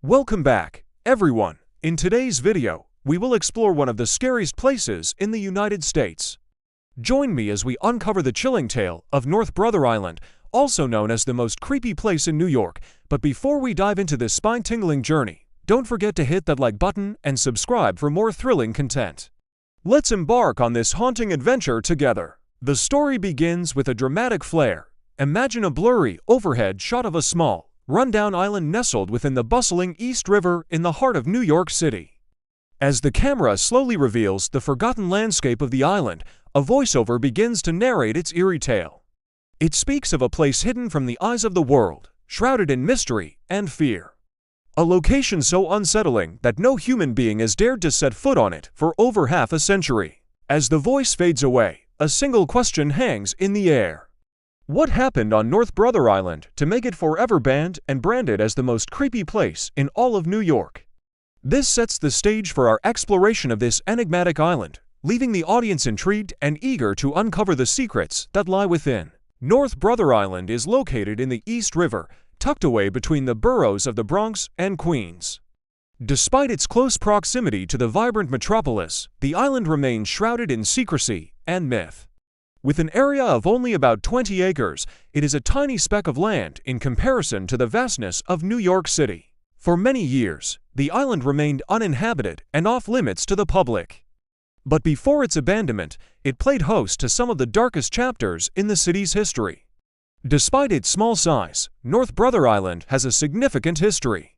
Welcome back, everyone. In today's video, we will explore one of the scariest places in the United States. Join me as we uncover the chilling tale of North Brother Island, also known as the most creepy place in New York. But before we dive into this spine-tingling journey, don't forget to hit that like button and subscribe for more thrilling content. Let's embark on this haunting adventure together. The story begins with a dramatic flair. Imagine a blurry overhead shot of a small, rundown island nestled within the bustling East River in the heart of New York City. As the camera slowly reveals the forgotten landscape of the island, a voiceover begins to narrate its eerie tale. It speaks of a place hidden from the eyes of the world, shrouded in mystery and fear. A location so unsettling that no human being has dared to set foot on it for over half a century. As the voice fades away, a single question hangs in the air. What happened on North Brother Island to make it forever banned and branded as the most creepy place in all of New York? This sets the stage for our exploration of this enigmatic island, leaving the audience intrigued and eager to uncover the secrets that lie within. North Brother Island is located in the East River, tucked away between the boroughs of the Bronx and Queens. Despite its close proximity to the vibrant metropolis, the island remains shrouded in secrecy and myth. With an area of only about 20 acres, it is a tiny speck of land in comparison to the vastness of New York City. For many years, the island remained uninhabited and off-limits to the public. But before its abandonment, it played host to some of the darkest chapters in the city's history. Despite its small size, North Brother Island has a significant history.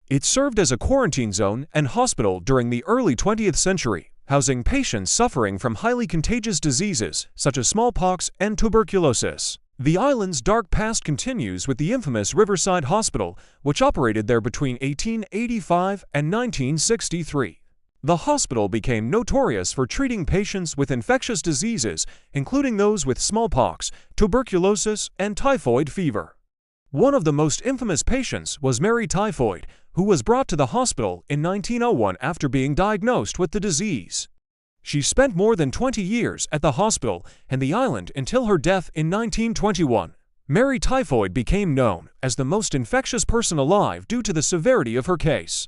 It served as a quarantine zone and hospital during the early 20th century, housing patients suffering from highly contagious diseases such as smallpox and tuberculosis. The island's dark past continues with the infamous Riverside Hospital, which operated there between 1885 and 1963. The hospital became notorious for treating patients with infectious diseases, including those with smallpox, tuberculosis, and typhoid fever. One of the most infamous patients was Mary Typhoid, who was brought to the hospital in 1901 after being diagnosed with the disease. She spent more than 20 years at the hospital and the island until her death in 1921. Mary Typhoid became known as the most infectious person alive due to the severity of her case.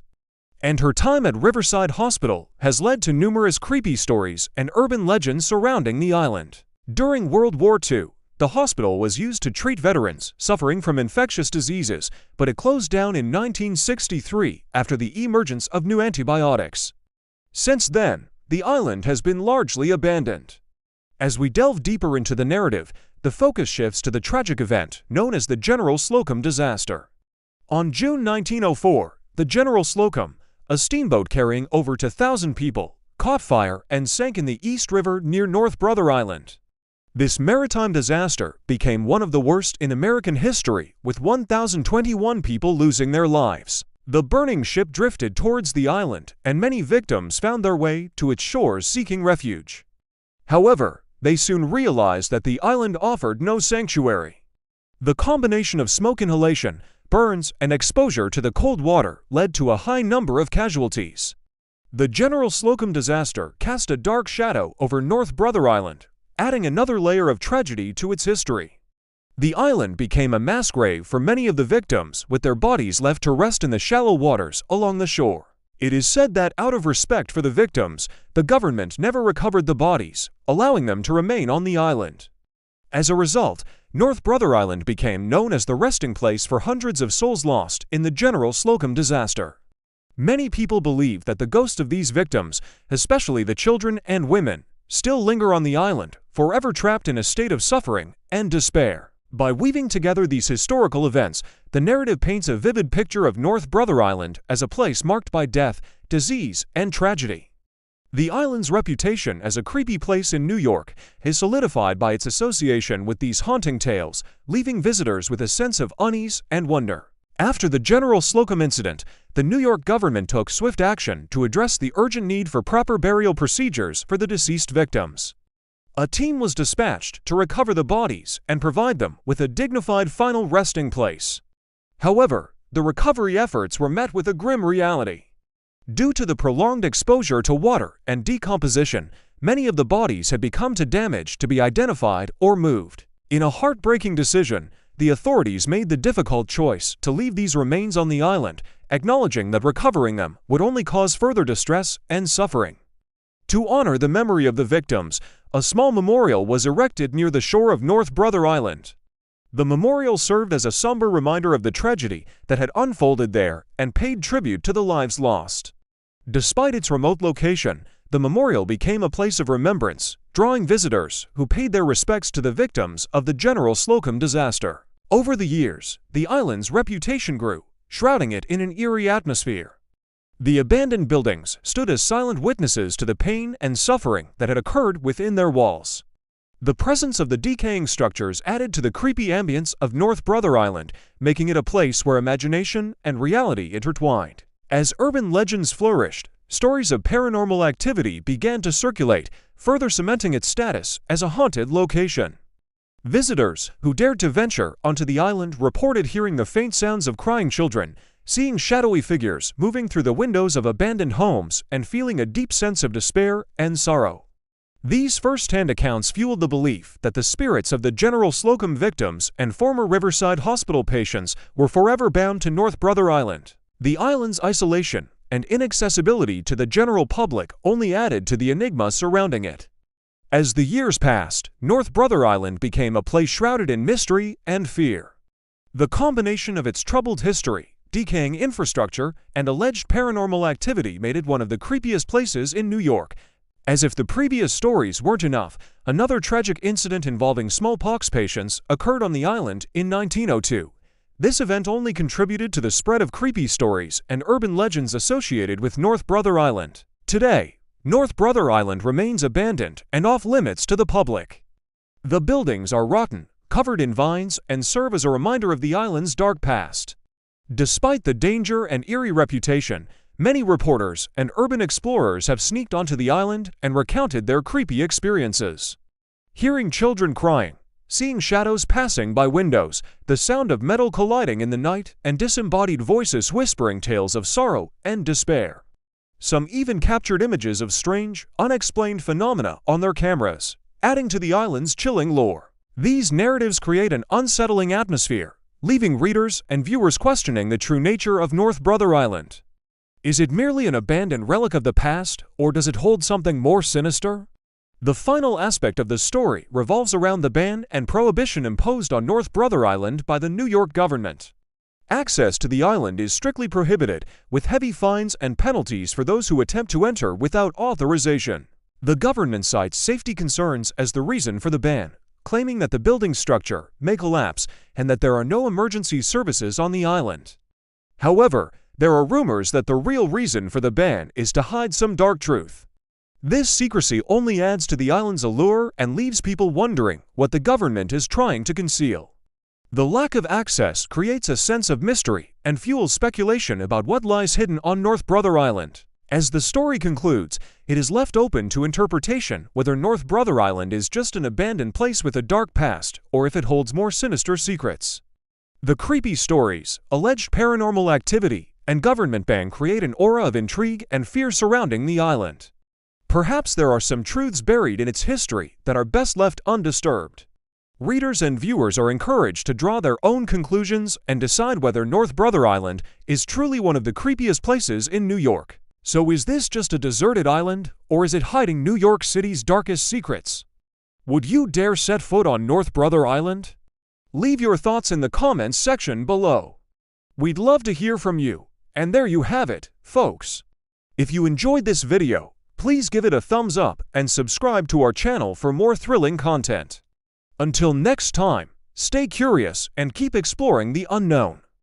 And her time at Riverside Hospital has led to numerous creepy stories and urban legends surrounding the island. During World War II, the hospital was used to treat veterans suffering from infectious diseases, but it closed down in 1963 after the emergence of new antibiotics. Since then, the island has been largely abandoned. As we delve deeper into the narrative, the focus shifts to the tragic event known as the General Slocum disaster. On June 1904, the General Slocum, a steamboat carrying over 2,000 people, caught fire and sank in the East River near North Brother Island. This maritime disaster became one of the worst in American history, with 1,021 people losing their lives. The burning ship drifted towards the island, and many victims found their way to its shores seeking refuge. However, they soon realized that the island offered no sanctuary. The combination of smoke inhalation, burns, and exposure to the cold water led to a high number of casualties. The General Slocum disaster cast a dark shadow over North Brother Island, adding another layer of tragedy to its history. The island became a mass grave for many of the victims, with their bodies left to rest in the shallow waters along the shore. It is said that out of respect for the victims, the government never recovered the bodies, allowing them to remain on the island. As a result, North Brother Island became known as the resting place for hundreds of souls lost in the General Slocum disaster. Many people believe that the ghosts of these victims, especially the children and women, still linger on the island, forever trapped in a state of suffering and despair. By weaving together these historical events, the narrative paints a vivid picture of North Brother Island as a place marked by death, disease, and tragedy. The island's reputation as a creepy place in New York is solidified by its association with these haunting tales, leaving visitors with a sense of unease and wonder. After the General Slocum incident, the New York government took swift action to address the urgent need for proper burial procedures for the deceased victims. A team was dispatched to recover the bodies and provide them with a dignified final resting place. However, the recovery efforts were met with a grim reality. Due to the prolonged exposure to water and decomposition, many of the bodies had become too damaged to be identified or moved. In a heartbreaking decision, the authorities made the difficult choice to leave these remains on the island, acknowledging that recovering them would only cause further distress and suffering. To honor the memory of the victims, a small memorial was erected near the shore of North Brother Island. The memorial served as a somber reminder of the tragedy that had unfolded there and paid tribute to the lives lost. Despite its remote location, the memorial became a place of remembrance, drawing visitors who paid their respects to the victims of the General Slocum disaster. Over the years, the island's reputation grew, shrouding it in an eerie atmosphere. The abandoned buildings stood as silent witnesses to the pain and suffering that had occurred within their walls. The presence of the decaying structures added to the creepy ambience of North Brother Island, making it a place where imagination and reality intertwined. As urban legends flourished, stories of paranormal activity began to circulate, further cementing its status as a haunted location. Visitors who dared to venture onto the island reported hearing the faint sounds of crying children, seeing shadowy figures moving through the windows of abandoned homes, and feeling a deep sense of despair and sorrow. These first-hand accounts fueled the belief that the spirits of the General Slocum victims and former Riverside Hospital patients were forever bound to North Brother Island. The island's isolation and inaccessibility to the general public only added to the enigma surrounding it. As the years passed, North Brother Island became a place shrouded in mystery and fear. The combination of its troubled history, decaying infrastructure, and alleged paranormal activity made it one of the creepiest places in New York. As if the previous stories weren't enough, another tragic incident involving smallpox patients occurred on the island in 1902. This event only contributed to the spread of creepy stories and urban legends associated with North Brother Island. Today, North Brother Island remains abandoned and off-limits to the public. The buildings are rotten, covered in vines, and serve as a reminder of the island's dark past. Despite the danger and eerie reputation, many reporters and urban explorers have sneaked onto the island and recounted their creepy experiences. Hearing children crying, seeing shadows passing by windows, the sound of metal colliding in the night, and disembodied voices whispering tales of sorrow and despair. Some even captured images of strange, unexplained phenomena on their cameras, adding to the island's chilling lore. These narratives create an unsettling atmosphere, leaving readers and viewers questioning the true nature of North Brother Island. Is it merely an abandoned relic of the past, or does it hold something more sinister? The final aspect of the story revolves around the ban and prohibition imposed on North Brother Island by the New York government. Access to the island is strictly prohibited, with heavy fines and penalties for those who attempt to enter without authorization. The government cites safety concerns as the reason for the ban, claiming that the building structure may collapse and that there are no emergency services on the island. However, there are rumors that the real reason for the ban is to hide some dark truth. This secrecy only adds to the island's allure and leaves people wondering what the government is trying to conceal. The lack of access creates a sense of mystery and fuels speculation about what lies hidden on North Brother Island. As the story concludes, it is left open to interpretation whether North Brother Island is just an abandoned place with a dark past or if it holds more sinister secrets. The creepy stories, alleged paranormal activity, and government ban create an aura of intrigue and fear surrounding the island. Perhaps there are some truths buried in its history that are best left undisturbed. Readers and viewers are encouraged to draw their own conclusions and decide whether North Brother Island is truly one of the creepiest places in New York. So is this just a deserted island, or is it hiding New York City's darkest secrets? Would you dare set foot on North Brother Island? Leave your thoughts in the comments section below. We'd love to hear from you. And there you have it, folks. If you enjoyed this video, please give it a thumbs up and subscribe to our channel for more thrilling content. Until next time, stay curious and keep exploring the unknown.